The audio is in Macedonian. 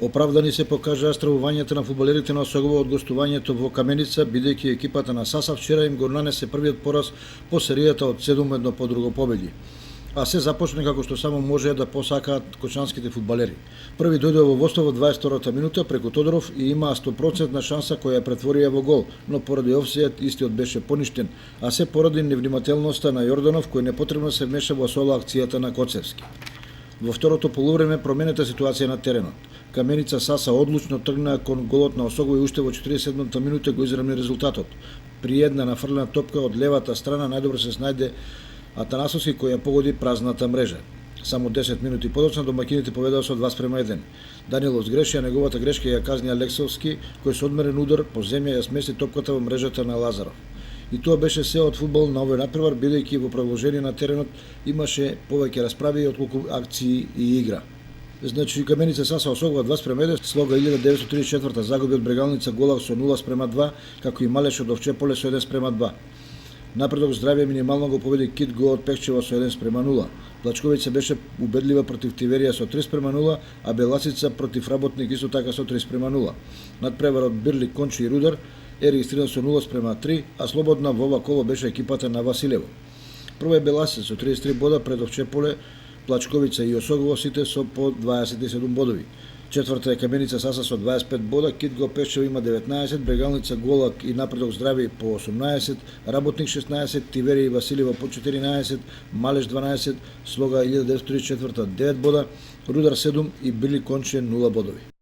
Оправдани се покажаа стравувањето на фудбалерите на Осогово од гостувањето во Каменица, бидејќи екипата на Саса вчера им го нанесе првиот пораз по серијата од 7 по друго победи. А се започне како што само можеа да посакаат кочанските фудбалери. Први дојде во водство во 22-та минута преку Тодоров и имаа 100% шанса која ја претворија во гол, но поради офсајд истиот беше поништен, а се поради невнимателноста на Јорданов кој непотребно се вмеша во соло акцијата на Коцевски. Во второто полувреме променета ситуација на теренот. Каменица Саса одлучно тргнаа кон голот на Осогово и уште во 47-та минута го изравни резултатот. При една нафрлена топка од левата страна најдобро се снајде Атанасовски кој ја погоди празната мрежа. Само 10 минути подоцна домаќините победаа со 2:1. Данилов сгреши, а неговата грешка ја казни Алексовски кој со одмерен удар по земја ја смести топката во мрежата на Лазаров. И тоа беше се од фудбал на овој натпревар, бидејќи во продолжение на теренот имаше повеќе расправи отколку акции и игра. Значи, Каменица Саса Осогово 2:1, Слога 1934 загуби од Брегалница Голак со 0:2, како и Малеш од Овчеполе со 1:2. Напредок Здравје минимално го победи Кит Го од Пекчево со 1:0. Плачковица беше убедлива против Тиверија со 3:0, а Беласица против Работник исто така со 3:0. Надпреварот Бирли, Кончи и Рудар е регистриран со 0:3, а слободна во ова коло беше екипата на Василево. Прва е Беласица со 33 бода пред Овчеполе, Плачковица и Осогово сите со по 27 бодови. Четврта е Каменица Саса со 25 бода, Кит Го Пешчево има 19, Брегалница Голак и Напредок Здрави по 18, Работник 16, Тиверија и Василево по 14, Малеш 12, Слога 1934 9 бода, Рудар 7 и Бирли Конче 0 бодови.